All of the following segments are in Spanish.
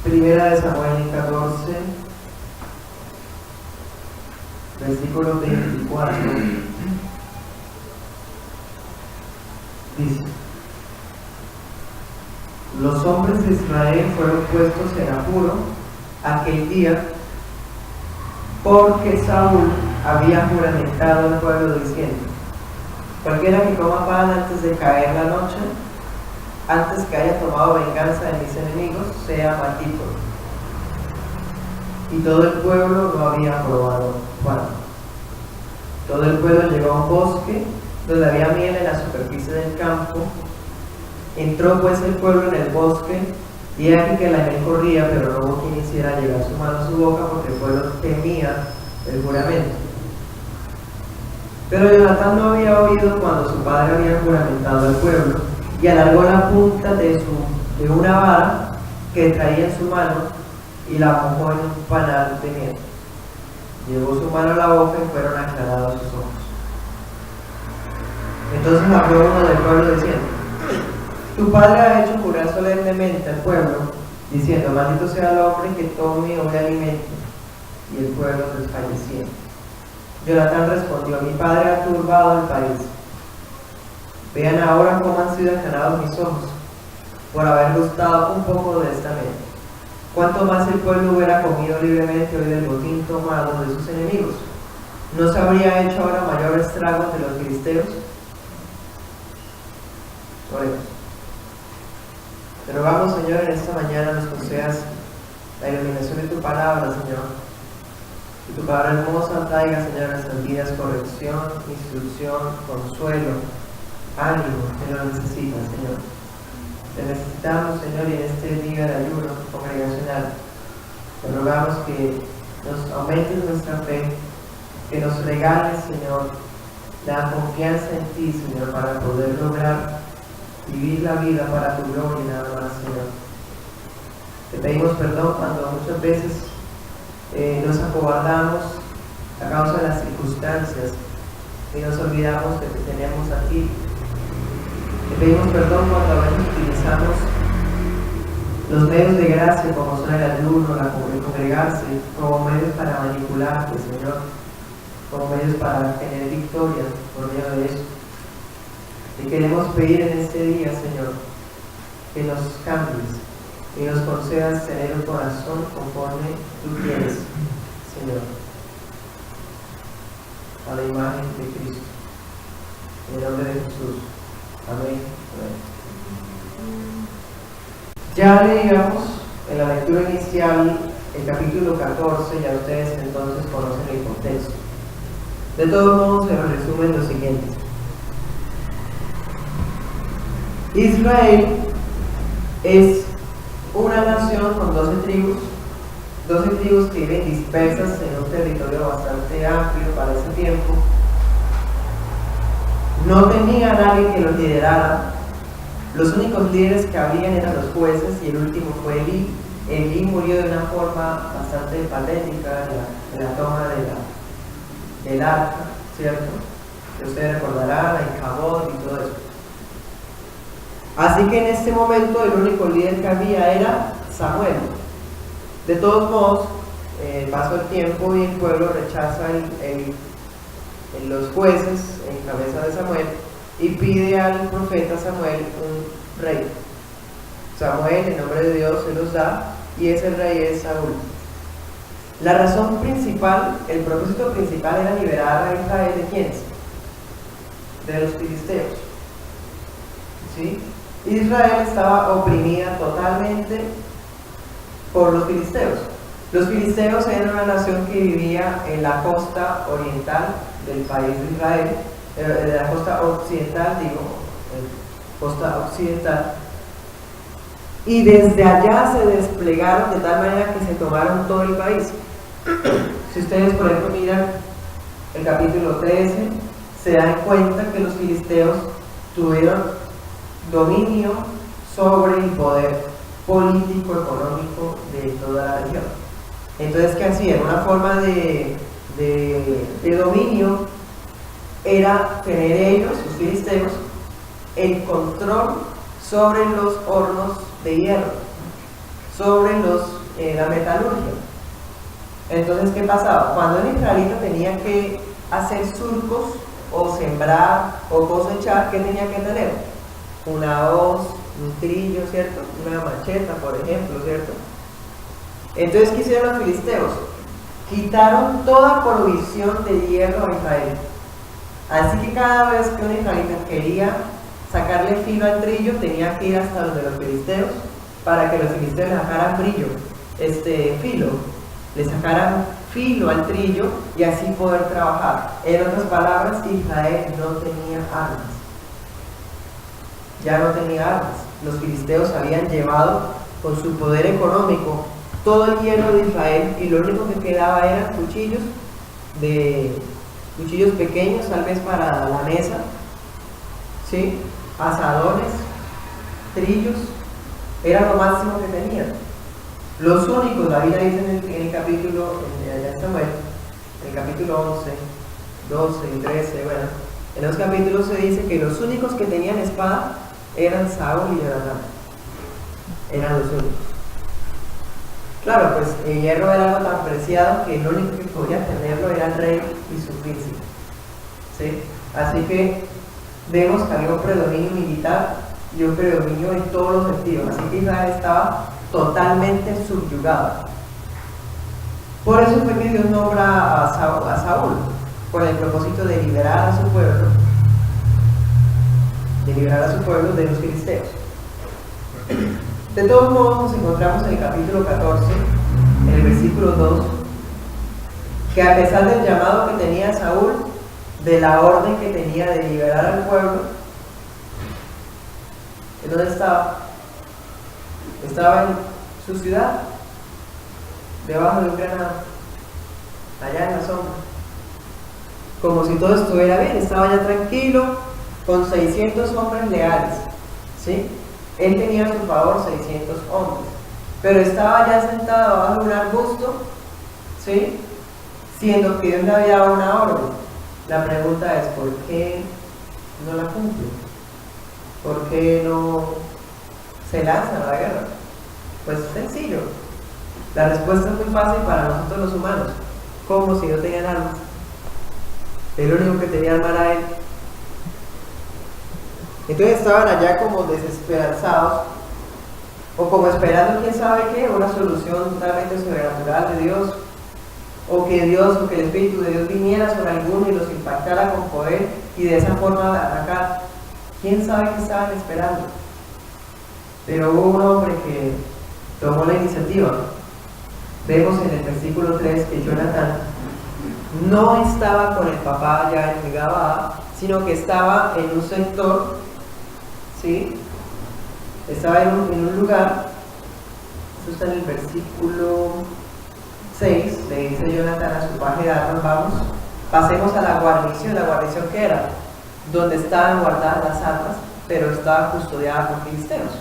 Primera de Samuel 14, versículo 24, dice: los hombres de Israel fueron puestos en apuro aquel día, porque Saúl había juramentado al pueblo diciendo: cualquiera que coma pan antes de caer la noche, antes que haya tomado venganza de mis enemigos, sea maldito. Y todo el pueblo no había probado pan. Todo el pueblo llegó a un bosque donde había miel en la superficie del campo. Entró pues el pueblo en el bosque, y aquí que la miel corría, pero no hubo quien hiciera llegar su mano a su boca, porque el pueblo temía el juramento. Pero Jonatán no había oído cuando su padre había juramentado al pueblo, y alargó la punta de una vara que traía en su mano y la mojó en un panal de miel. Llevó su mano a la boca y fueron aclarados sus ojos. Entonces habló uno del pueblo diciendo: tu padre ha hecho jurar solemnemente al pueblo, diciendo: maldito sea el hombre que tome o le alimente. Y el pueblo desfalleció. Jonatán respondió: mi padre ha turbado el país. Vean ahora cómo han sido aclarados mis ojos, por haber gustado un poco de esta miel. Cuánto más el pueblo hubiera comido libremente hoy del botín tomado de sus enemigos. ¿No se habría hecho ahora mayor estrago entre los filisteos? Oremos. Te rogamos, Señor, en esta mañana nos concedas la iluminación de tu palabra, Señor. Que tu palabra hermosa traiga, Señor, a nuestras vidas corrección, instrucción, consuelo, ánimo, que lo necesitas, Señor. Te necesitamos, Señor, y en este día de ayuno congregacional te rogamos que nos aumentes nuestra fe, que nos regales, Señor, la confianza en ti, Señor, para poder lograr vivir la vida para tu gloria y nada más, Señor. Te pedimos perdón cuando muchas veces nos acobardamos a causa de las circunstancias y nos olvidamos de que tenemos a ti. Te pedimos perdón cuando a veces utilizamos los medios de gracia como son el ayuno, el congregarse, como medios para manipularte, Señor, como medios para tener victoria por medio de eso. Te queremos pedir en este día, Señor, que nos cambies y nos concedas tener un corazón conforme tú quieres, Señor, a la imagen de Cristo. En el nombre de Jesús. Amén. Ya leíamos en la lectura inicial el capítulo 14, ya ustedes entonces conocen el contexto. De todos modos, se resume lo siguiente. Israel es una nación con 12 tribus que viven dispersas en un territorio bastante amplio para ese tiempo. No tenían a nadie que los liderara. Los únicos líderes que habían eran los jueces, y el último fue Elí. Elí murió de una forma bastante patética en la toma del arca, ¿cierto? Que ustedes recordarán, el Cabot y todo eso. Así que en este momento el único líder que había era Samuel. De todos modos, pasó el tiempo y el pueblo rechaza los jueces en cabeza de Samuel y pide al profeta Samuel un rey. Samuel, en nombre de Dios, se los da, y ese rey es Saúl. La razón principal, el propósito principal era liberar a Israel ¿de quiénes? De los filisteos. ¿Sí? Israel estaba oprimida totalmente por los filisteos. Los filisteos eran una nación que vivía en la costa oriental del país de Israel, de la costa occidental, costa occidental, y desde allá se desplegaron de tal manera que se tomaron todo el país. Si ustedes, por ejemplo, miran el capítulo 13, se dan cuenta que los filisteos tuvieron dominio sobre el poder político, económico de toda la región. Entonces, ¿qué hacían? Una forma de dominio era tener ellos, sus filisteos, el control sobre los hornos de hierro, sobre la metalurgia. Entonces, ¿qué pasaba? Cuando un israelita tenía que hacer surcos o sembrar o cosechar, ¿qué tenía que tener? Una hoz, un trillo, ¿cierto? Una macheta, por ejemplo, ¿cierto? Entonces, ¿qué hicieron los filisteos? Quitaron toda provisión de hierro a Israel. Así que cada vez que un israelita quería sacarle filo al trillo, tenía que ir hasta donde los filisteos para que los filisteos le sacaran filo, le sacaran filo al trillo y así poder trabajar. En otras palabras, Israel no tenía armas. Ya no tenía armas. Los filisteos habían llevado con su poder económico todo el hierro de Israel y lo único que quedaba eran cuchillos pequeños, tal vez para la mesa, ¿sí? Asadones, trillos, era lo máximo que tenían. Los únicos, la Biblia dice en el capítulo, allá en Samuel, en el capítulo 11, 12 y 13, bueno, en los capítulos se dice que los únicos que tenían espada eran Saúl y Jonatán. Eran los únicos. Claro, pues el hierro era algo tan preciado que lo único que podía tenerlo era el rey y su príncipe, ¿sí? Así que vemos que había un predominio militar y un predominio en todos los sentidos. Así que Israel estaba totalmente subyugado. Por eso fue que Dios nombra a Saúl, con el propósito de liberar a su pueblo, de los filisteos. De todos modos, nos encontramos en el capítulo 14, en el versículo 2, que a pesar del llamado que tenía Saúl, de la orden que tenía de liberar al pueblo, ¿en dónde estaba? Estaba en su ciudad, debajo de un granado, allá en la sombra, como si todo estuviera bien. Estaba ya tranquilo, con 600 hombres leales, ¿sí? Él tenía a su favor 600 hombres, pero estaba ya sentado bajo un arbusto, ¿sí? Siendo que Dios le había dado una orden. La pregunta es, ¿por qué no la cumple? ¿Por qué no se lanza a la guerra? Pues sencillo. La respuesta es muy fácil para nosotros los humanos. ¿Cómo si no tenían armas? El único que tenía arma era él. Entonces estaban allá como desesperanzados, o como esperando quién sabe qué, una solución totalmente sobrenatural de Dios, o que el Espíritu de Dios viniera sobre alguno y los impactara con poder y de esa forma atacar. ¿Quién sabe qué estaban esperando? Pero hubo un hombre que tomó la iniciativa. Vemos en el versículo 3 que Jonatán no estaba con el papá allá en Gabaa, sino que estaba en un sector, ¿sí? Estaba en un lugar, eso está en el versículo 6, le dice Jonatán a su paje de armas, pasemos a la guarnición que era, donde estaban guardadas las armas, pero estaba custodiada por filisteos.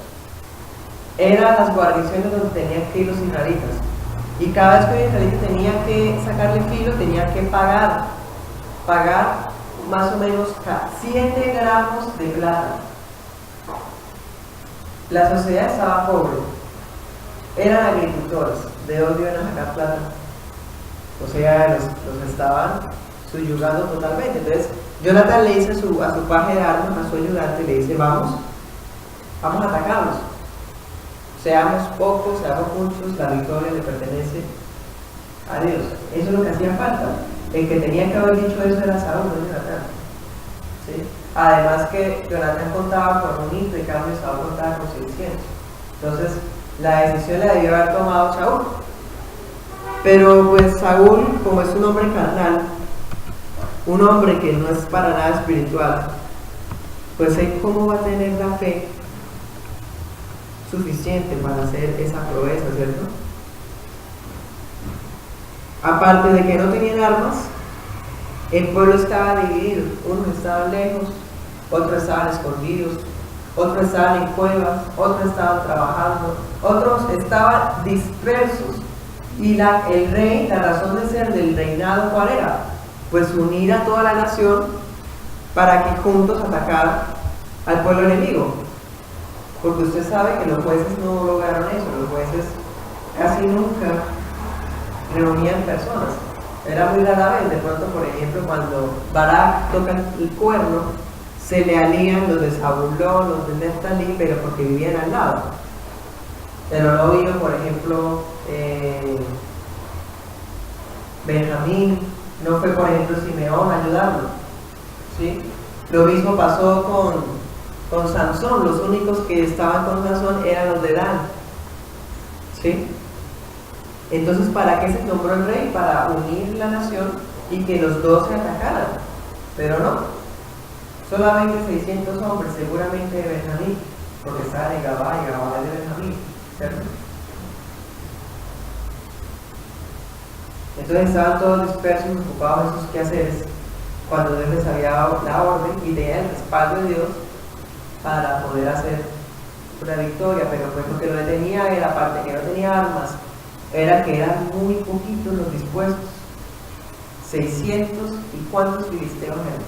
Eran las guarniciones donde tenían que ir los israelitas, y cada vez que un israelita tenía que sacarle filo, tenía que pagar más o menos 7 gramos de plata. La sociedad estaba pobre, eran agricultores, ¿de dónde iban a sacar plata? O sea, los estaban subyugando totalmente. Entonces Jonatán le dice a su paje de armas, a su ayudante, le dice, vamos a atacarlos, seamos pocos, seamos muchos, la victoria le pertenece a Dios. Eso es lo que hacía falta. El que tenía que haber dicho eso era Saúl, no Jonatán, ¿sí? Además que Jonatán contaba con un hijo y cambio Saúl contaba con 600. Entonces la decisión la debió haber tomado Saúl. Pero pues Saúl, como es un hombre carnal, un hombre que no es para nada espiritual, pues él cómo va a tener la fe suficiente para hacer esa proeza, ¿cierto? Aparte de que no tenían armas, el pueblo estaba dividido. Unos estaban lejos, otros estaban escondidos, otros estaban en cuevas, otros estaban trabajando, otros estaban dispersos. Y el rey, la razón de ser del reinado, ¿cuál era? Pues unir a toda la nación para que juntos atacaran al pueblo enemigo. Porque usted sabe que los jueces no lograron eso. Los jueces casi nunca reunían personas. Era muy rara vez, de pronto, por ejemplo, cuando Barak toca el cuerno, se le alían los de Zabulón, los de Neftalí, pero porque vivían al lado. Pero no vino, por ejemplo, Benjamín, no fue, por ejemplo, Simeón a ayudarlo, ¿sí? Lo mismo pasó con Sansón. Los únicos que estaban con Sansón eran los de Dan, ¿sí? Entonces, ¿para qué se nombró el rey? Para unir la nación y que los dos se atacaran. Pero no, solamente 600 hombres, seguramente de Benjamín, porque estaban en Gabá y Gabá es de Benjamín, ¿cierto? Entonces estaban todos dispersos, ocupados en sus quehaceres, cuando Dios les había dado la orden y tenían el respaldo de Dios para poder hacer una victoria. Pero pues lo que lo detenía era, aparte que no tenía armas, era que eran muy poquitos los dispuestos. 600, ¿y cuántos filisteos eran?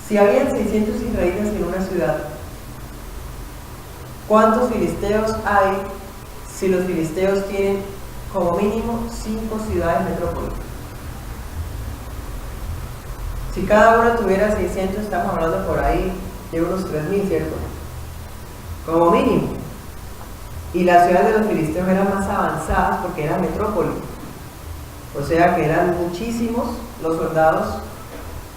Si habían 600 israelitas en una ciudad, ¿cuántos filisteos hay si los filisteos tienen como mínimo 5 ciudades metrópolis? Si cada una tuviera 600, estamos hablando por ahí de unos 3.000, ¿cierto? Como mínimo. Y las ciudades de los filisteos eran más avanzadas porque eran metrópolis. O sea que eran muchísimos los soldados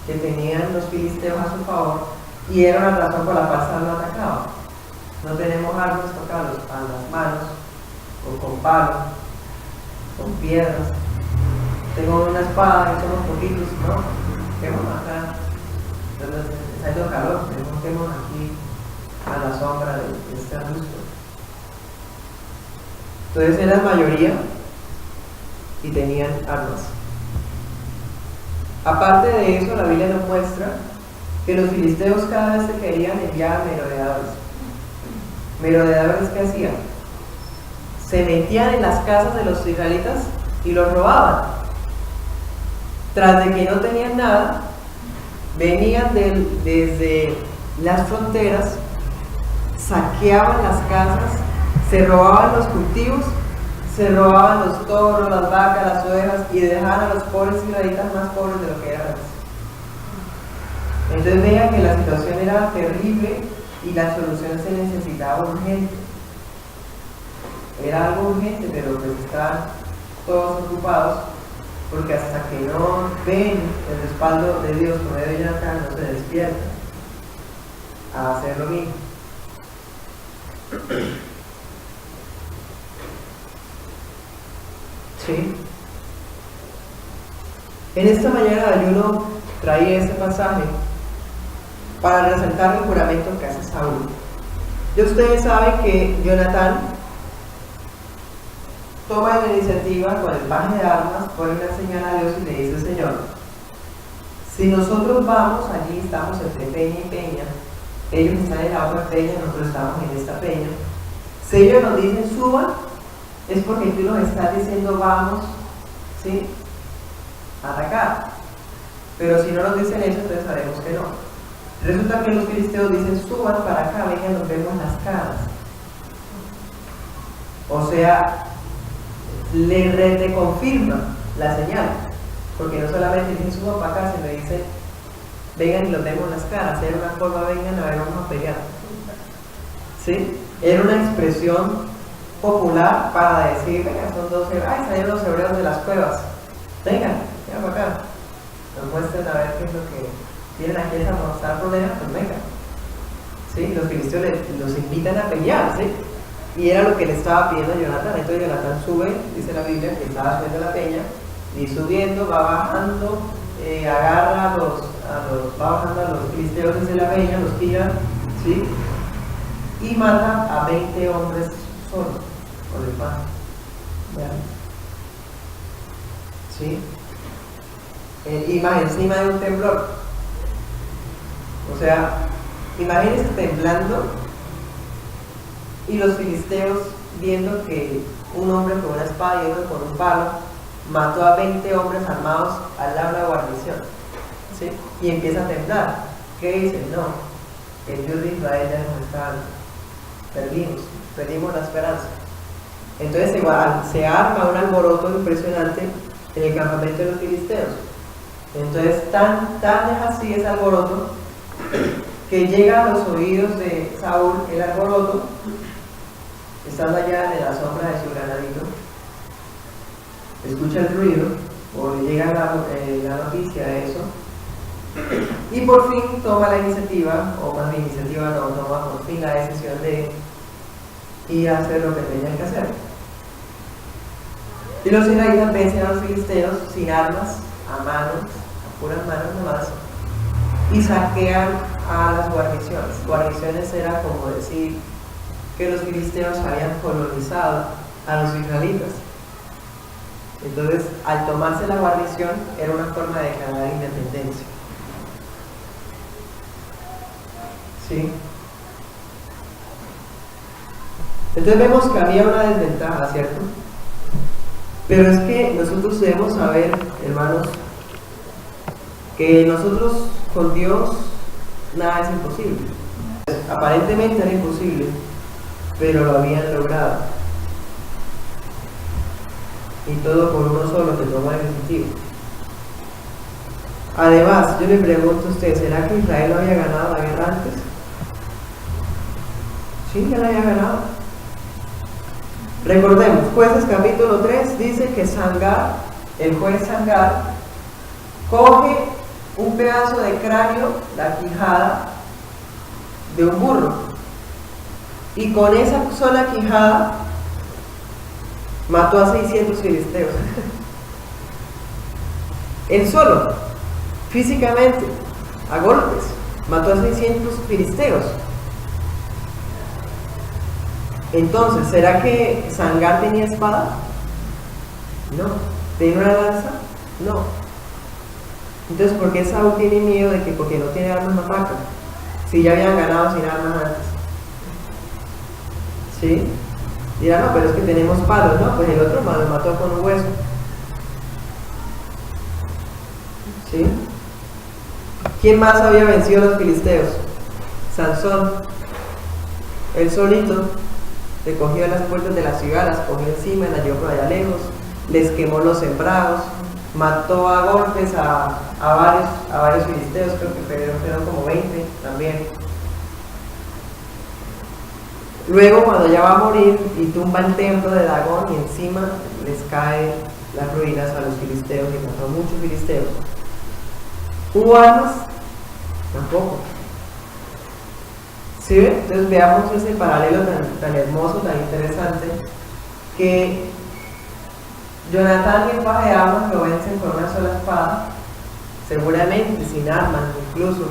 que tenían los filisteos a su favor, y era una razón por la cual Saúl no atacaba. No tenemos armas, tocarlos a las manos, o con palos, con piedras. Tengo una espada y somos poquitos, ¿no? Quemos acá. Entonces está haciendo calor, quemos aquí a la sombra de este arbusto. Entonces eran mayoría y tenían armas. Aparte de eso, la Biblia nos muestra que los filisteos cada vez que querían enviar merodeadores. ¿Merodeadores qué hacían? Se metían en las casas de los israelitas y los robaban. Tras de que no tenían nada, venían desde las fronteras, saqueaban las casas, se robaban los cultivos, se robaban los toros, las vacas, las ovejas, y dejaban a los pobres israelitas más pobres de lo que eran. Entonces veían que la situación era terrible y la solución se necesitaba urgente. Era algo urgente, pero pues estaban todos ocupados, porque hasta que no ven el respaldo de Dios por medio de Jonatán, no se despiertan a hacer lo mismo. ¿Sí? En esta mañana de ayuno traía este pasaje para resaltar el juramento que hace Saúl. Y ustedes saben que Jonatán toma la iniciativa con el paje de armas, pone una señal a Dios y le dice: Señor, si nosotros vamos allí, estamos entre peña y peña, ellos están en la otra peña, nosotros estamos en esta peña, si ellos nos dicen suban, es porque tú nos estás diciendo vamos, ¿sí?, a atacar. Pero si no nos dicen eso, entonces sabemos que no. Resulta que los filisteos dicen: suban para acá, vengan, nos vemos las caras. O sea, le reconfirma la señal, porque no solamente dicen suban para acá, sino dicen vengan y los vemos las caras. Era una forma: vengan, a ver, vamos a pelear. ¿Sí? Era una expresión popular para decir: venga, son 12, salieron los hebreos de las cuevas, vengan para acá, nos muestren a ver qué es lo que vienen aquí a mostrar problemas, pues vengan. ¿Sí? Los filisteos los invitan a pelear, ¿sí? Y era lo que le estaba pidiendo a Jonatán. Entonces Jonatán sube, dice la Biblia, que estaba subiendo la peña, y subiendo, va bajando, agarra va bajando a los filisteos desde la peña, los tira, ¿sí?, y mata a 20 hombres solos con el pan. ¿Vean? ¿Sí? Y más encima de un temblor. O sea, imagínense temblando y los filisteos viendo que un hombre con una espada y otro con un palo mató a 20 hombres armados al lado de la guarnición, ¿sí? Y empieza a temblar. ¿Qué dicen? No, el Dios de Israel ya nos está dando. Perdimos la esperanza. Entonces se arma un alboroto impresionante en el campamento de los filisteos. Entonces tan es así ese alboroto que llega a los oídos de Saúl el alboroto, estando allá en la sombra de su granadito, escucha el ruido, o le llega la noticia de eso, y por fin toma la iniciativa, o más bien iniciativa no, toma por fin la decisión de ir a hacer lo que tenían que hacer. Y los israelitas vencen a los filisteos sin armas, a manos, a puras manos nomás, y saquean a las guarniciones. Guarniciones era como decir que los filisteos habían colonizado a los israelitas. Entonces, al tomarse la guarnición, era una forma de declarar independencia. ¿Sí? Entonces vemos que había una desventaja, ¿cierto? Pero es que nosotros debemos saber, hermanos, que nosotros con Dios nada es imposible. Aparentemente era imposible, pero lo habían logrado. Y todo por uno solo que tomó la iniciativa. Además, yo le pregunto a usted, ¿será que Israel no había ganado la guerra antes? Sí, ya la había ganado. Recordemos, Jueces capítulo 3 dice que Sangar, el juez Sangar, coge un pedazo de cráneo, la quijada de un burro, y con esa sola quijada mató a 600 filisteos. Él solo, físicamente, a golpes, mató a 600 filisteos. Entonces, ¿será que Sangar tenía espada? No. ¿Tenía una lanza? No. Entonces, ¿por qué Saúl tiene miedo de que porque no tiene armas no ataca? Si ya habían ganado sin armas antes. ¿Sí? Dirá, no, pero es que tenemos palos, ¿no? Pues el otro lo mató con un hueso. ¿Sí? ¿Quién más había vencido a los filisteos? Sansón. Él solito se cogió a las puertas de la ciudad, las cogió encima, las llevó por allá lejos, les quemó los sembrados, mató a golpes a varios filisteos, creo que fueron como 20 también. Luego, cuando ya va a morir y tumba el templo de Dagón, y encima les cae las ruinas a los filisteos, y mató a muchos filisteos. ¿Hubo armas? Tampoco. ¿Sí? Entonces veamos ese paralelo tan hermoso, tan interesante, que Jonatán y el paje de Armas lo vencen con una sola espada, seguramente sin armas incluso,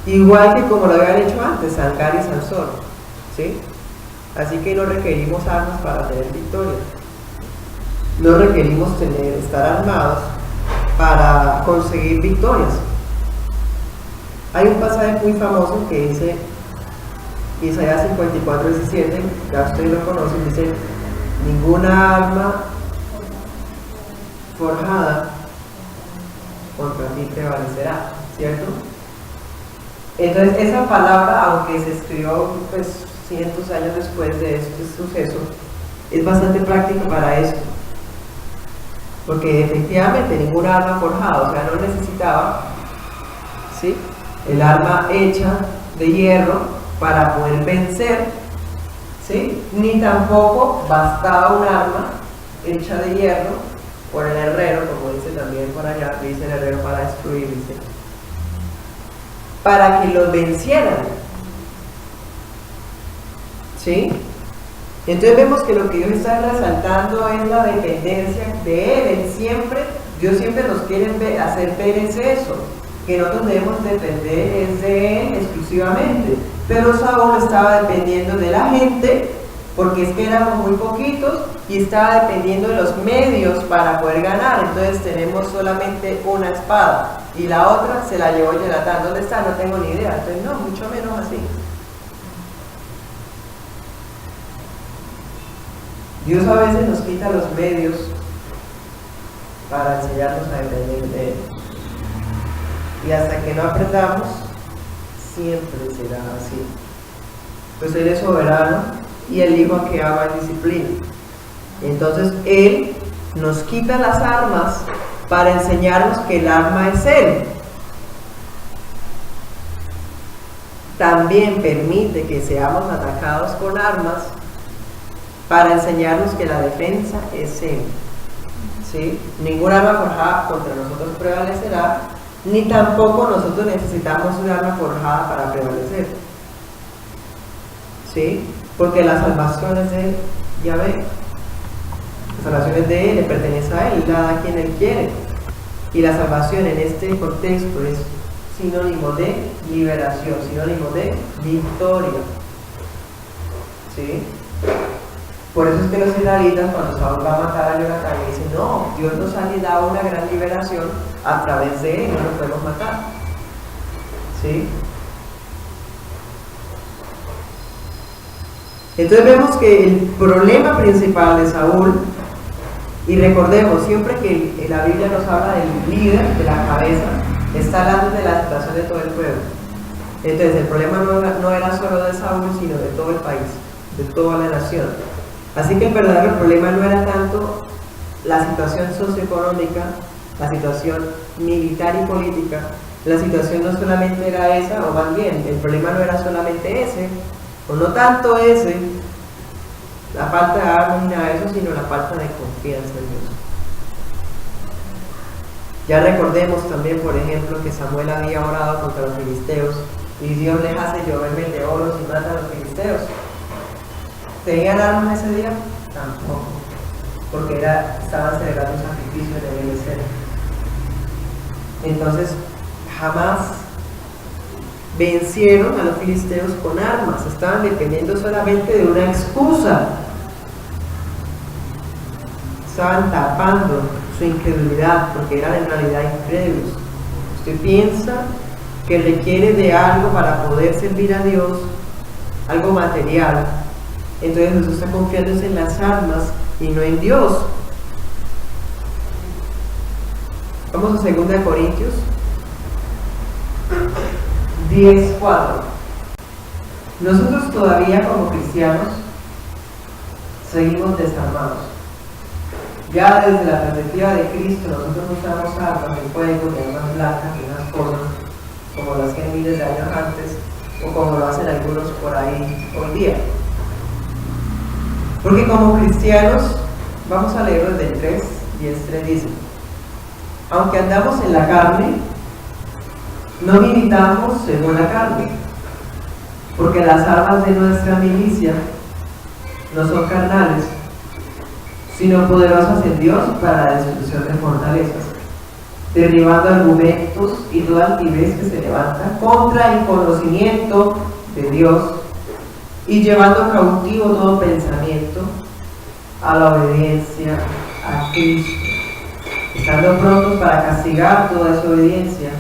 igual que como lo habían hecho antes Sangar y Sansón, ¿sí? Así que no requerimos armas para tener victoria, no requerimos estar armados para conseguir victorias. Hay un pasaje muy famoso que dice Isaías 54:17, ya ustedes lo conocen, dice: ninguna arma forjada contra ti prevalecerá, ¿cierto? Entonces esa palabra, aunque se escribió pues cientos años después de este suceso, es bastante práctica para esto, porque efectivamente ninguna arma forjada, o sea, no necesitaba, ¿sí?, el arma hecha de hierro para poder vencer, ¿sí?, ni tampoco bastaba un arma hecha de hierro por el herrero, como dice también por allá, dice el herrero para destruir, dice, para que los vencieran, ¿sí? Entonces vemos que lo que Dios está resaltando es la dependencia de Él. Dios siempre nos quiere hacer ver eso, que nosotros debemos depender es de Él exclusivamente. Pero Saúl estaba dependiendo de la gente, porque es que éramos muy poquitos, y estaba dependiendo de los medios para poder ganar. Entonces tenemos solamente una espada, y la otra se la llevó Jonatán. ¿Dónde está? No tengo ni idea. Entonces no, mucho menos así. Dios a veces nos quita los medios para enseñarnos a depender de Él. Y hasta que no aprendamos, siempre será así. Pues Él es soberano y el hijo a que ama y disciplina. Entonces Él nos quita las armas para enseñarnos que el arma es Él. También permite que seamos atacados con armas para enseñarnos que la defensa es Él. ¿Sí? Ningún arma forjada contra nosotros prevalecerá, ni tampoco nosotros necesitamos un arma forjada para prevalecer. ¿Sí? Porque la salvación es de Yahvé. La salvación es de Él, le pertenece a Él, la da a quien Él quiere. Y la salvación en este contexto es sinónimo de liberación, sinónimo de victoria. ¿Sí? Por eso es que los israelitas, cuando Saúl va a matar a Jonatán, dicen: no, Dios nos ha dado una gran liberación a través de él, no lo podemos matar. ¿Sí? Entonces vemos que el problema principal de Saúl, y recordemos, siempre que la Biblia nos habla del líder, de la cabeza, está hablando de la situación de todo el pueblo. Entonces el problema no era solo de Saúl, sino de todo el país, de toda la nación. Así que el verdadero problema no era tanto la situación socioeconómica, la situación militar y política. La situación no solamente era esa, o más bien, el problema no era solamente ese, o no tanto ese, la falta de armas ni nada de eso, sino la falta de confianza en Dios. Ya recordemos también, por ejemplo, que Samuel había orado contra los filisteos y Dios les hace llover meteoros y mata a los filisteos. ¿Tenían armas ese día? Tampoco, porque estaban celebrando un sacrificio en el Eliezer. Entonces, jamás vencieron a los filisteos con armas, estaban dependiendo solamente de una excusa. Estaban tapando su incredulidad, porque eran en realidad incrédulos. Usted piensa que requiere de algo para poder servir a Dios, algo material. Entonces Jesús está confiando en las armas y no en Dios. Vamos a 2 Corintios 10:4. Nosotros todavía como cristianos seguimos desarmados. Ya desde la perspectiva de Cristo nosotros usamos armas de fuego, de armas blancas y unas cosas como las que miles de años antes, o como lo hacen algunos por ahí hoy día. Porque como cristianos, vamos a leerlo desde el 3:10 dice: aunque andamos en la carne, no militamos según la carne, porque las armas de nuestra milicia no son carnales, sino poderosas en Dios para la destrucción de fortalezas, derribando argumentos y toda altivez que se levanta contra el conocimiento de Dios, y llevando cautivo todo pensamiento a la obediencia a Cristo, estando prontos para castigar toda desobediencia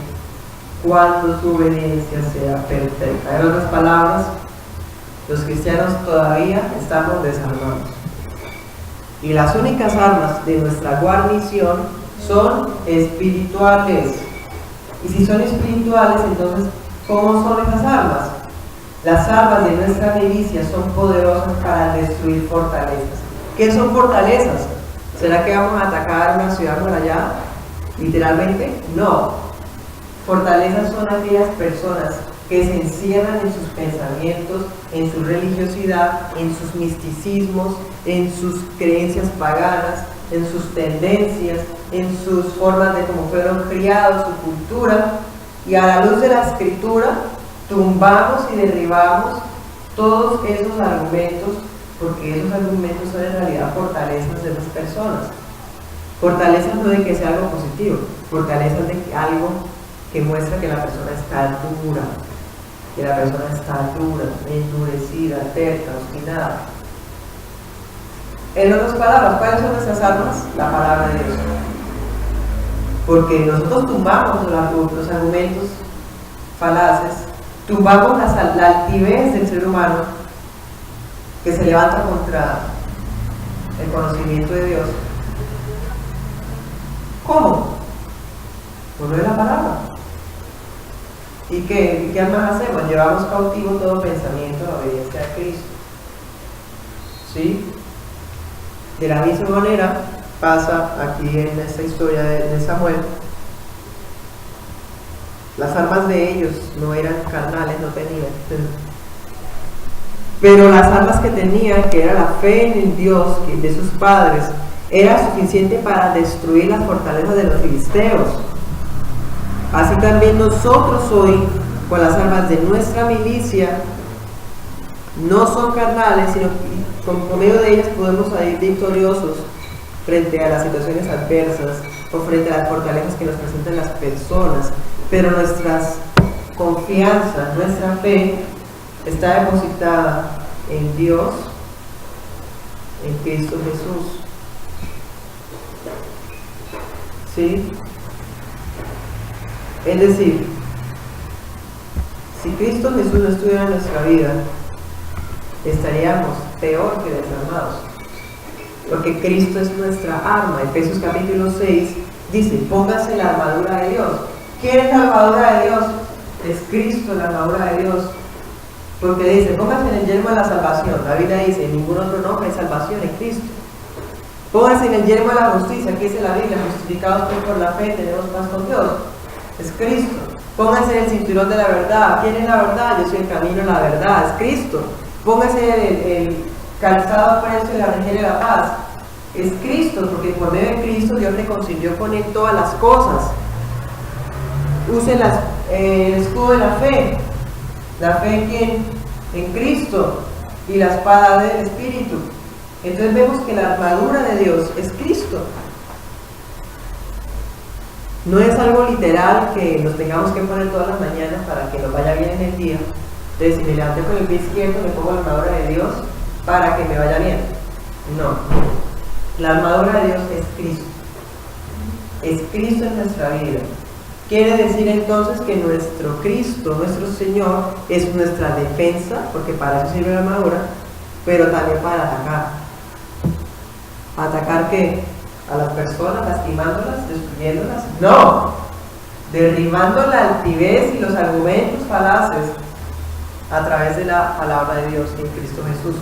cuando su obediencia sea perfecta. En otras palabras, los cristianos todavía estamos desarmados. Y las únicas armas de nuestra guarnición son espirituales. Y si son espirituales, entonces, ¿cómo son esas armas? Las armas de nuestra milicia son poderosas para destruir fortalezas. ¿Qué son fortalezas? ¿Será que vamos a atacar una ciudad amurallada? Literalmente, no. Fortalezas son aquellas personas que se encierran en sus pensamientos, en su religiosidad, en sus misticismos, en sus creencias paganas, en sus tendencias, en sus formas de cómo fueron criados, su cultura, y a la luz de la Escritura tumbamos y derribamos todos esos argumentos, porque esos argumentos son en realidad fortalezas de las personas. Fortalezas no de que sea algo positivo, fortalezas de que algo que muestra que la persona está dura, que la persona está dura, endurecida, terca, obstinada. En otras palabras, ¿cuáles son nuestras armas? La palabra de Dios. Porque nosotros tumbamos los argumentos falaces, tumbamos la altivez del ser humano que se levanta contra el conocimiento de Dios. ¿Cómo? Por medio de la palabra. ¿Y qué más hacemos? Llevamos cautivo todo pensamiento a la obediencia a Cristo. ¿sí? De la misma manera pasa aquí en esta historia de Samuel. Las armas de ellos no eran carnales, no tenían. Pero las armas que tenían, que era la fe en el Dios de sus padres, era suficiente para destruir las fortalezas de los filisteos. Así también nosotros hoy, con las armas de nuestra milicia, no son carnales, sino que por medio de ellas podemos salir victoriosos frente a las situaciones adversas o frente a las fortalezas que nos presentan las personas. Pero nuestra confianza, nuestra fe está depositada en Dios, en Cristo Jesús. ¿Sí? Es decir, si Cristo Jesús no estuviera en nuestra vida, estaríamos peor que desarmados, porque Cristo es nuestra arma. Efesios capítulo 6 dice: póngase la armadura de Dios. ¿Quién es la armadura de Dios? Es Cristo, la armadura de Dios, porque dice: póngase en el yelmo de la salvación. La Biblia dice: en ningún otro nombre hay salvación en Cristo. Póngase en el yelmo de la justicia. ¿Qué dice la Biblia? Justificados pues por la fe tenemos paz con Dios. Es Cristo. Póngase en el cinturón de la verdad. ¿Quién es la verdad? Yo soy el camino, la verdad. Es Cristo. Póngase el calzado presto de la región de la paz. Es Cristo, porque por medio de Cristo Dios reconcilió con Él todas las cosas. Use el escudo de la fe. ¿La fe en quién? En Cristo. Y la espada del Espíritu. Entonces vemos que la armadura de Dios es Cristo. No es algo literal que nos tengamos que poner todas las mañanas para que nos vaya bien en el día. Entonces, si me levanto con el pie izquierdo, me pongo la armadura de Dios para que me vaya bien. No. La armadura de Dios es Cristo. Es Cristo en nuestra vida. Quiere decir entonces que nuestro Cristo, nuestro Señor, es nuestra defensa, porque para eso sirve la armadura, pero también para atacar. ¿Atacar qué? ¿A las personas, lastimándolas, destruyéndolas? No. Derribando la altivez y los argumentos falaces a través de la palabra de Dios en Cristo Jesús.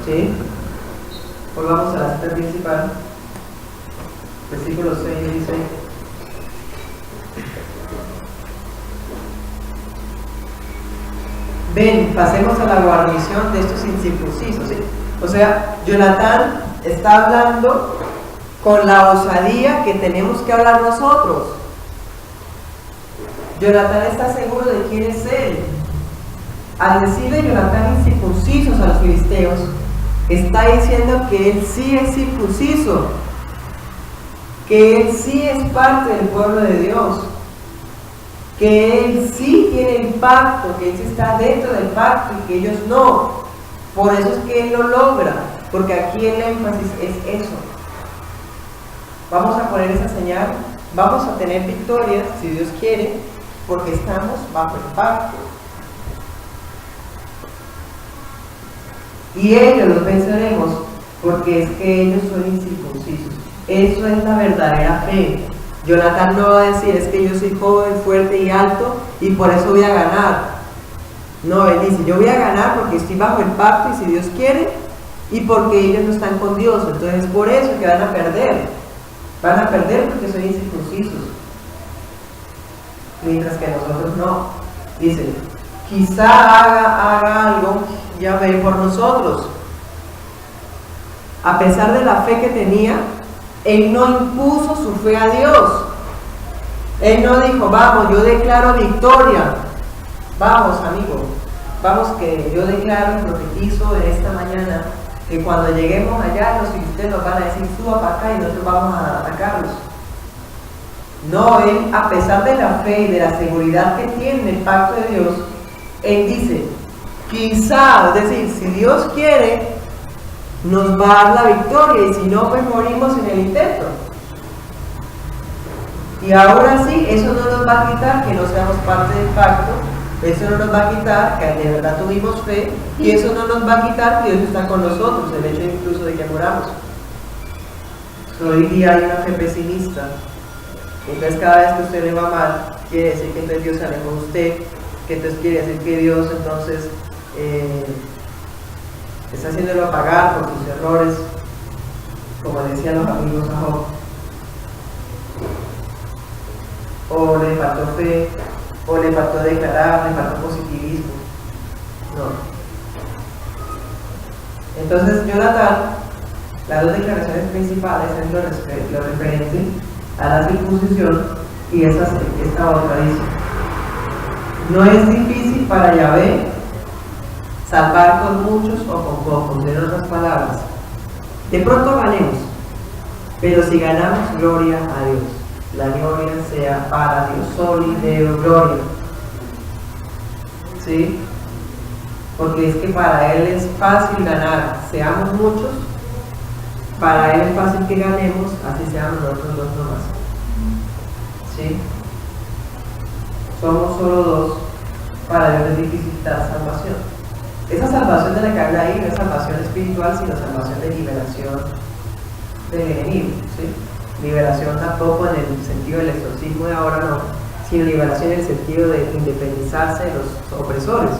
¿Sí? Volvamos a la cita principal. Versículo 6 dice: ven, pasemos a la guarnición de estos incircuncisos. ¿Sí? O sea, Jonatán está hablando con la osadía que tenemos que hablar nosotros. Jonatán está seguro de quién es él. Al decirle Jonatán incircuncisos a los filisteos, está diciendo que él sí es circunciso, que él sí es parte del pueblo de Dios, que él sí tiene el pacto, que él sí está dentro del pacto y que ellos no. Por eso es que él lo logra, porque aquí el énfasis es eso. Vamos a poner esa señal, vamos a tener victorias, si Dios quiere, porque estamos bajo el pacto. Y ellos los venceremos, porque es que ellos son incircuncisos. Eso es la verdadera fe. Jonatán no va a decir: es que yo soy joven, fuerte y alto y por eso voy a ganar. No, él dice: yo voy a ganar porque estoy bajo el pacto y si Dios quiere, y porque ellos no están con Dios. Entonces es por eso que van a perder. Van a perder porque son incircuncisos, mientras que nosotros no. Dice: quizá haga algo, ya ve por nosotros. A pesar de la fe que tenía, él no impuso su fe a Dios. Él no dijo: vamos, yo declaro victoria. Vamos, amigo, vamos, que yo declaro y profetizo en esta mañana que cuando lleguemos allá los filisteos nos van a decir: suba para acá y nosotros vamos a atacarlos. No, él, a pesar de la fe y de la seguridad que tiene en el pacto de Dios, él dice: quizá, es decir, si Dios quiere, nos va a dar la victoria, y si no, pues morimos en el intento. Y ahora sí, eso no nos va a quitar que no seamos parte del pacto, eso no nos va a quitar que de verdad tuvimos fe, y eso no nos va a quitar que Dios está con nosotros, el hecho incluso de que moramos. Hoy día hay una fe pesimista, entonces cada vez que usted le va mal, quiere decir que entonces Dios se alejó de usted, que entonces quiere decir que Dios entonces está haciéndolo pagar por sus errores, como decían los amigos a Job. O le faltó fe, o le faltó declarar, le faltó positivismo. No. Entonces Jonatán, las dos declaraciones principales es lo referente a la circuncisión, y esta otra dice: no es difícil para Yahvé salvar con muchos o con pocos. En otras palabras, de pronto ganemos, pero si ganamos, gloria a Dios. La gloria sea para Dios, soli deo gloria. ¿Sí? Porque es que para Él es fácil ganar, seamos muchos, para Él es fácil que ganemos, así seamos nosotros dos nomás. ¿Sí? Somos solo dos, para Dios es difícil dar salvación. Esa salvación de la que habla ahí no es salvación espiritual, sino salvación de liberación del enemigo. ¿Sí? Liberación tampoco en el sentido del exorcismo de ahora, no, sino liberación en el sentido de independizarse de los opresores,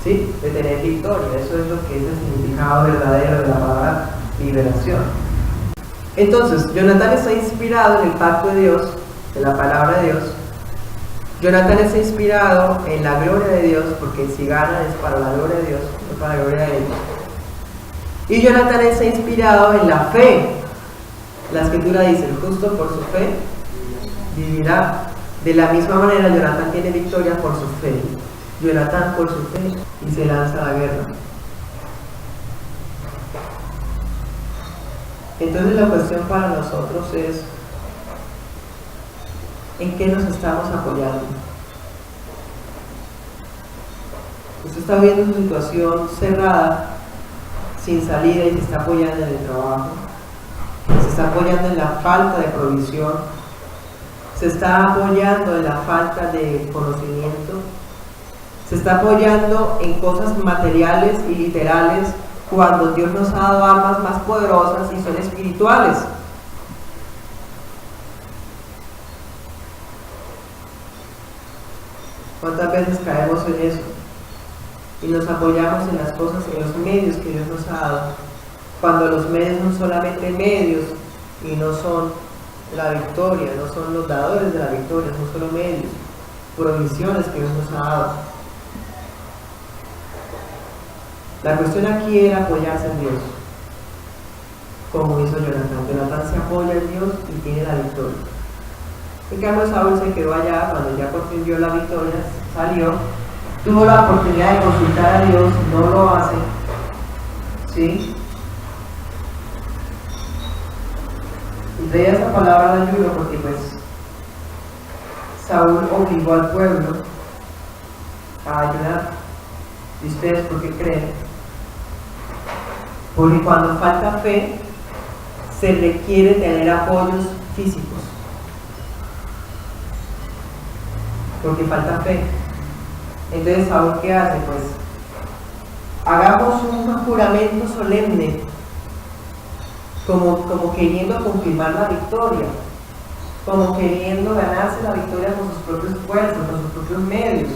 ¿sí? De tener victoria. Eso es lo que es el significado verdadero de la palabra liberación. Entonces, Jonatán está inspirado en el pacto de Dios, en la palabra de Dios. Jonatán está inspirado en la gloria de Dios, porque si gana es para la gloria de Dios, no para la gloria de ellos. Y Jonatán está inspirado en la fe. La escritura dice: el justo por su fe vivirá. De la misma manera, Jonatán tiene victoria por su fe. Jonatán por su fe y se lanza a la guerra. Entonces la cuestión para nosotros es: ¿en qué nos estamos apoyando? Usted está viendo su situación cerrada, sin salida, y se está apoyando en el trabajo, se está apoyando en la falta de provisión, se está apoyando en la falta de conocimiento, se está apoyando en cosas materiales y literales, cuando Dios nos ha dado armas más poderosas y son espirituales. ¿Cuántas veces caemos en eso? Y nos apoyamos en las cosas, en los medios que Dios nos ha dado, cuando los medios son solamente medios y no son la victoria, no son los dadores de la victoria, son solo medios, provisiones que Dios nos ha dado. La cuestión aquí era apoyarse en Dios, como hizo Jonatán. Jonatán se apoya en Dios y tiene la victoria. En cambio, Saúl se quedó allá, cuando ya por fin vio la victoria, salió, tuvo la oportunidad de consultar a Dios, no lo hace, ¿sí? Y traía esa palabra de ayuda porque pues Saúl obligó al pueblo a ayudar. ¿Y ustedes por qué creen? Porque cuando falta fe, se requiere tener apoyos físicos. Porque falta fe. Entonces, Saúl, ¿qué hace? Pues hagamos un juramento solemne, como queriendo confirmar la victoria, como queriendo ganarse la victoria con sus propios esfuerzos, con sus propios medios.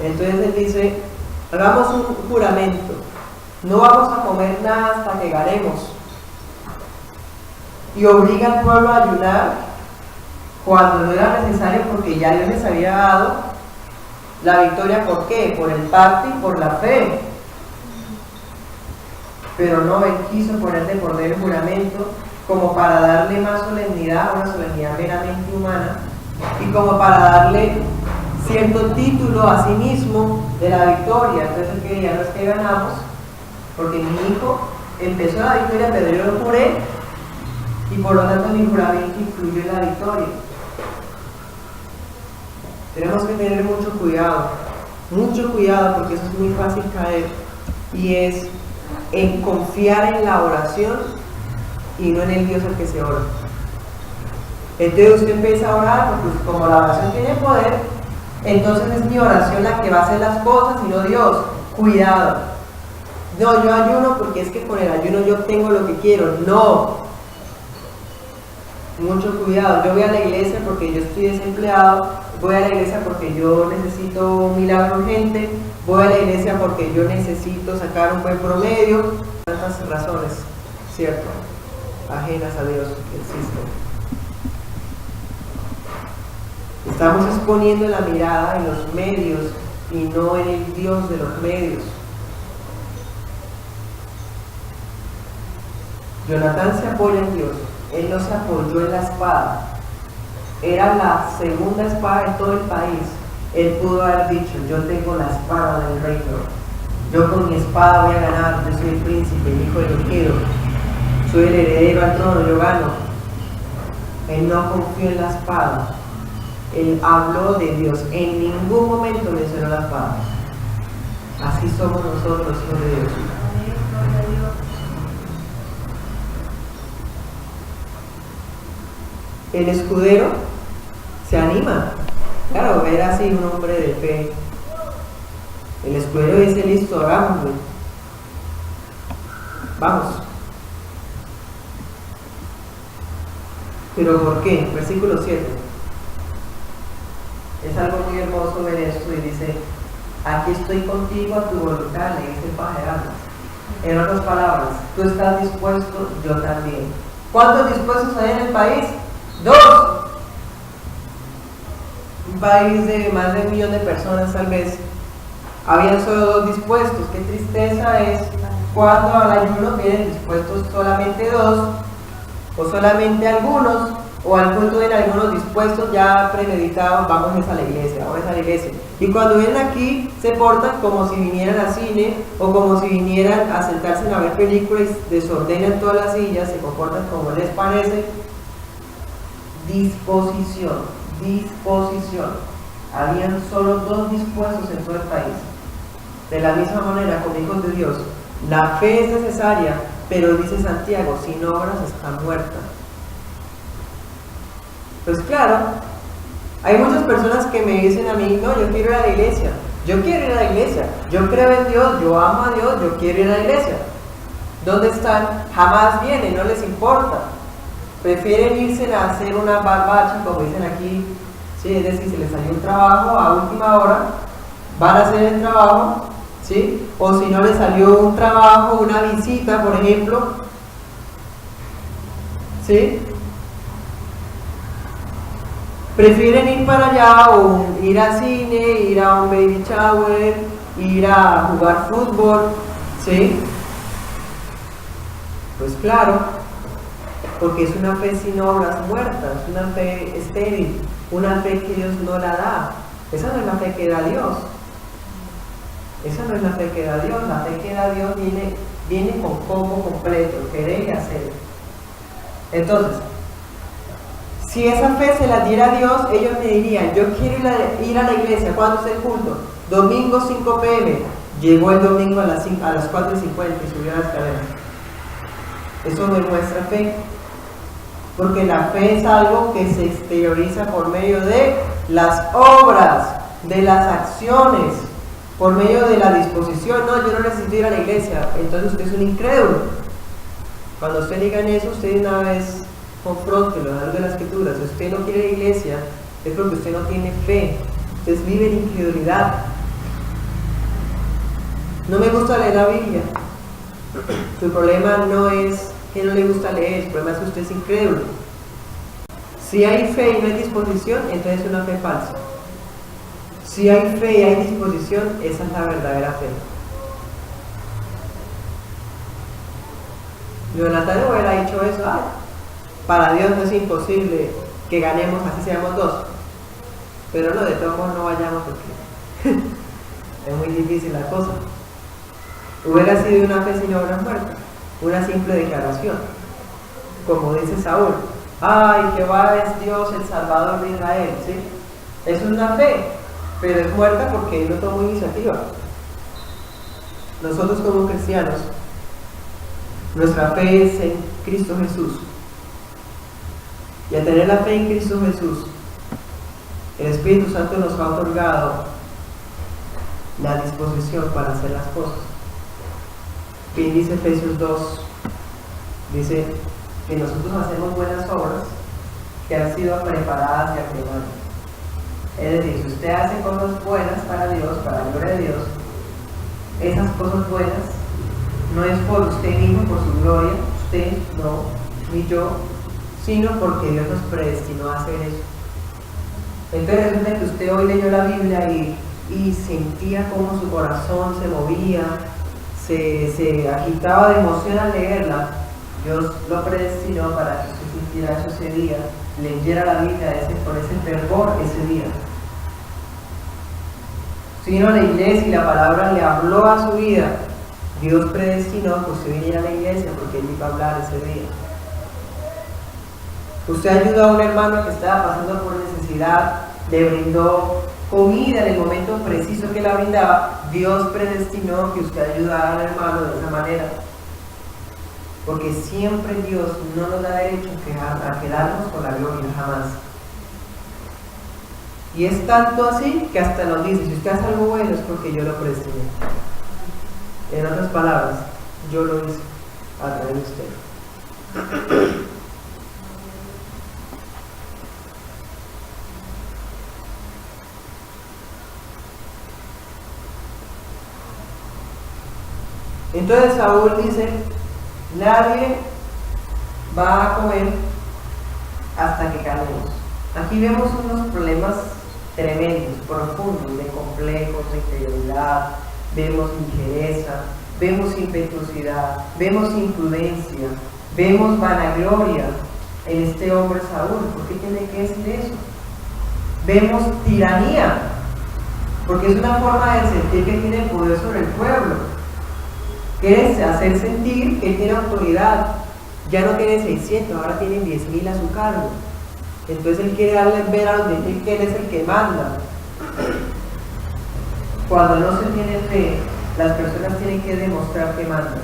Entonces él dice: hagamos un juramento, no vamos a comer nada hasta que ganemos. Y obliga al pueblo a ayunar cuando no era necesario, porque ya Dios les había dado la victoria. ¿Por qué? Por el pacto y por la fe. Pero no, él quiso poner de por medio el juramento como para darle más solemnidad, una solemnidad meramente humana, y como para darle cierto título a sí mismo de la victoria. Entonces él quería: no es que ganamos, porque mi hijo empezó la victoria, pero yo lo juré, y por lo tanto mi juramento influyó en la victoria. Tenemos que tener mucho cuidado, porque eso es muy fácil caer, y es en confiar en la oración y no en el Dios al que se ora. Entonces usted empieza a orar, porque como la oración tiene poder, entonces es mi oración la que va a hacer las cosas y no Dios. Cuidado. No, yo ayuno porque es que con el ayuno yo obtengo lo que quiero. No. mucho cuidado. Yo voy a la iglesia porque yo estoy desempleado, voy a la iglesia porque yo necesito un milagro urgente, voy a la iglesia porque yo necesito sacar un buen promedio. Tantas razones, ¿cierto?, ajenas a Dios que existen. Estamos exponiendo la mirada en los medios y no en el Dios de los medios. Jonatán se apoya en Dios. Él no se apoyó en la espada. Era la segunda espada de todo el país. Él pudo haber dicho: yo tengo la espada del reino. Yo con mi espada voy a ganar. Yo soy el príncipe, el hijo del ungido. Soy el heredero al trono, yo gano. Él no confió en la espada. Él habló de Dios. En ningún momento mencionó la espada. Así somos nosotros, hijos de Dios. El escudero se anima, claro, ver así un hombre de fe. El escudero dice: listo, hagámoslo. Vamos. ¿Pero por qué? Versículo 7. Es algo muy hermoso ver esto y dice: aquí estoy contigo a tu voluntad, le dice el paje de armas. En otras palabras, tú estás dispuesto, yo también. ¿Cuántos dispuestos hay en el país? 2. Un país de más de 1 millón de personas, tal vez. Habían solo 2 dispuestos. Qué tristeza es cuando al ayuno vienen dispuestos solamente 2, o solamente algunos, o al punto de algunos dispuestos ya premeditados: vamos a la iglesia, vamos a la iglesia. Y cuando vienen aquí se portan como si vinieran al cine, o como si vinieran a sentarse a ver películas y desordenan todas las sillas, se comportan como les parece. Disposición. Habían solo 2 dispuestos en todo el país. De la misma manera, como hijos de Dios, la fe es necesaria, pero dice Santiago: sin obras está muerta. Pues claro, hay muchas personas que me dicen a mí: no, yo quiero ir a la iglesia, yo creo en Dios, yo amo a Dios, yo quiero ir a la iglesia. ¿Dónde están? Jamás vienen, no les importa. Prefieren irse a hacer una barbacha, como dicen aquí, ¿sí? Es decir, se les salió un trabajo a última hora, van a hacer el trabajo, ¿sí? O si no les salió un trabajo, una visita, por ejemplo, ¿sí? Prefieren ir para allá, o ir al cine, ir a un baby shower, ir a jugar fútbol, ¿sí? Pues claro, porque es una fe sin obras muertas, una fe estéril, una fe que Dios no la da. Esa no es la fe que da Dios. Esa no es la fe que da Dios. La fe que da Dios viene con combo completo, querer y hacer. Entonces, si esa fe se la diera Dios, ellos me dirían: yo quiero ir a la iglesia. ¿Cuándo es el culto? Domingo 5 p.m. Llegó el domingo a las 4:50 y subió a la escalera. Eso me muestra fe. Porque la fe es algo que se exterioriza por medio de las obras, de las acciones, por medio de la disposición. No, yo no necesito ir a la iglesia. Entonces usted es un incrédulo. Cuando usted diga eso, usted una vez confróntelo a la luz de las escrituras. Si usted no quiere ir a la iglesia, es porque usted no tiene fe. Usted vive en incredulidad. No me gusta leer la Biblia. Su problema no es que no le gusta leer, el problema es que usted es incrédulo. Si hay fe y no hay disposición, entonces es una fe falsa. Si hay fe y hay disposición, esa es la verdadera fe. Jonatán no hubiera dicho eso: para Dios no es imposible que ganemos, así seamos 2. Pero no, de todos modos no vayamos porque es muy difícil la cosa. Hubiera sido una fe sin obras muertas, una simple declaración, como dice Saúl: ¡ay, Jehová es Dios, el Salvador de Israel! ¿Sí? Eso es una fe, pero es muerta porque él no tomó iniciativa. Nosotros como cristianos, nuestra fe es en Cristo Jesús. Y al tener la fe en Cristo Jesús, el Espíritu Santo nos ha otorgado la disposición para hacer las cosas. Y dice Efesios 2, dice que nosotros hacemos buenas obras que han sido preparadas de antemano. Es decir, si usted hace cosas buenas para Dios, para la gloria de Dios, esas cosas buenas no es por usted mismo, por su gloria, usted no, ni yo, sino porque Dios nos predestinó a hacer eso. Entonces resulta que usted hoy leyó la Biblia y sentía cómo su corazón se movía, se agitaba de emoción al leerla. Dios lo predestinó para que usted sintiera eso ese día, leyera la Biblia con ese fervor ese día. Si vino a la iglesia y la palabra le habló a su vida, Dios predestinó que usted viniera a la iglesia porque Él iba a hablar ese día. Usted ayudó a un hermano que estaba pasando por necesidad, le brindó comida en el momento preciso que la brindaba. Dios predestinó que usted ayudara al hermano de esa manera. Porque siempre Dios no nos da derecho a quedarnos con la gloria, jamás. Y es tanto así que hasta nos dice, si usted hace algo bueno es porque yo lo predestiné. En otras palabras, yo lo hice a través de usted. Entonces Saúl dice, nadie va a comer hasta que ganemos. Aquí vemos unos problemas tremendos, profundos, de complejos, de inferioridad, vemos ligereza, vemos impetuosidad, vemos imprudencia, vemos vanagloria en este hombre Saúl. ¿Por qué tiene que decir eso? Vemos tiranía, porque es una forma de sentir que tiene poder sobre el pueblo. Quiere hacer sentir que tiene autoridad. Ya no tiene 600, ahora tienen 10,000 a su cargo. Entonces él quiere darles ver a los de que él es el que manda. Cuando no se tiene fe, las personas tienen que demostrar que mandan.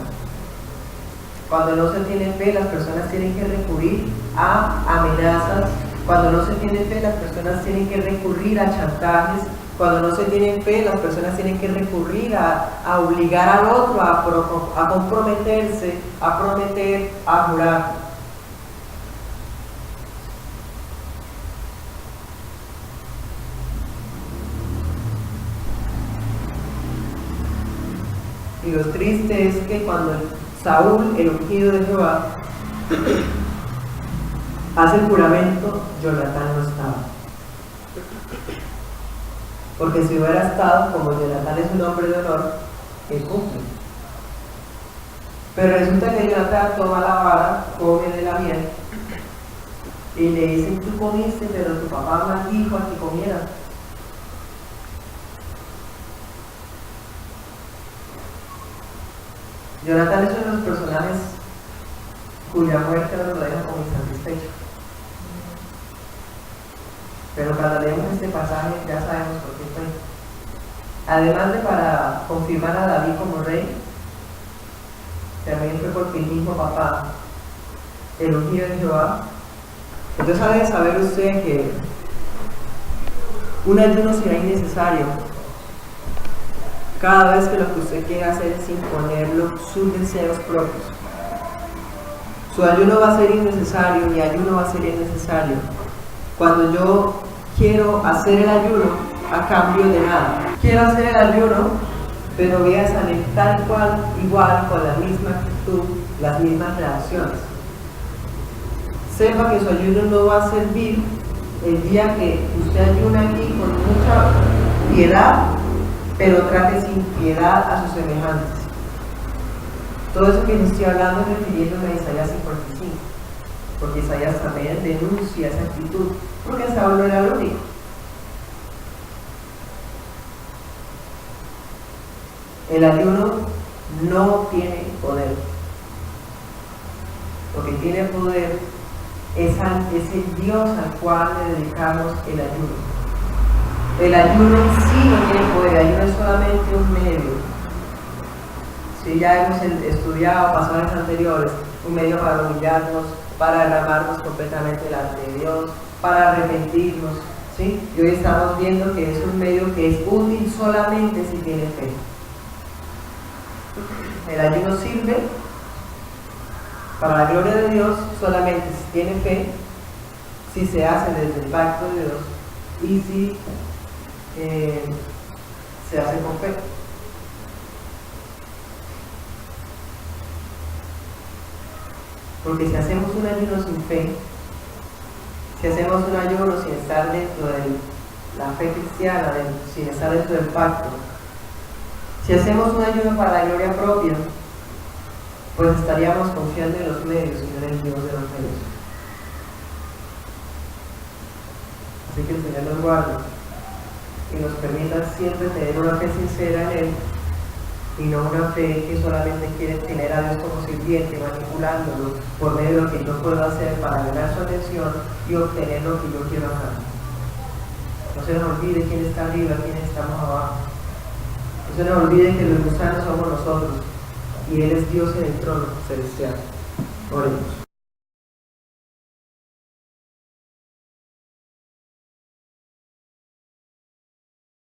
Cuando no se tiene fe, las personas tienen que recurrir a amenazas. Cuando no se tiene fe, las personas tienen que recurrir a chantajes. Cuando no se tiene fe, las personas tienen que recurrir a obligar al otro a comprometerse, a prometer, a jurar. Y lo triste es que cuando Saúl, el ungido de Jehová, hace el juramento, Jonatán no estaba. Porque si hubiera estado, como Jonatán es un hombre de honor, él cumple. Pero resulta que Jonatán toma la vara, come de la miel, y le dicen, tú comiste, pero tu papá maldijo a que comieras. Jonatán es uno de los personajes cuya muerte nos lo deja como insatisfecho. Pero cuando leemos este pasaje ya sabemos por qué fue. Además de para confirmar a David como rey, también fue porque el mismo papá, el ungido de Jehová. Entonces ha de saber usted que un ayuno será innecesario cada vez que lo que usted quiere hacer es imponerlo sus deseos propios. Su ayuno va a ser innecesario, mi ayuno va a ser innecesario cuando yo quiero hacer el ayuno a cambio de nada. Quiero hacer el ayuno, pero voy a salir tal cual, igual, con la misma actitud, las mismas reacciones. Sepa que su ayuno no va a servir el día que usted ayuna aquí con mucha piedad, pero trate sin piedad a sus semejantes. Todo eso que les estoy hablando es refiriéndome a Isaías 55, porque Isaías también denuncia esa actitud, porque Saúl no era el único. El ayuno no tiene poder. Lo que tiene poder es el Dios al cual le dedicamos el ayuno. El ayuno en sí no tiene poder, el ayuno es solamente un medio. Si ya hemos estudiado pasajes anteriores, un medio para humillarnos, para derramarnos completamente delante de Dios, para arrepentirnos, ¿sí? Y hoy estamos viendo que es un medio que es útil solamente si tiene fe. El ayuno sirve para la gloria de Dios solamente si tiene fe si se hace desde el pacto de Dios y si se hace con fe. Porque si hacemos un ayuno sin fe, si hacemos un ayuno sin estar dentro de la fe cristiana, sin estar dentro del pacto, si hacemos un ayuno para la gloria propia, pues estaríamos confiando en los medios y no en el Dios de los medios. Así que el Señor nos guarde y nos permita siempre tener una fe sincera en Él y no una fe que solamente quiere tener a Dios como sirviente, manipulándolo por medio de lo que yo puedo hacer para ganar su atención y obtener lo que yo quiero hacer. No se nos olvide quién está arriba, quién estamos abajo. No se nos olvide que los gusanos somos nosotros y Él es Dios en el trono celestial. Oremos.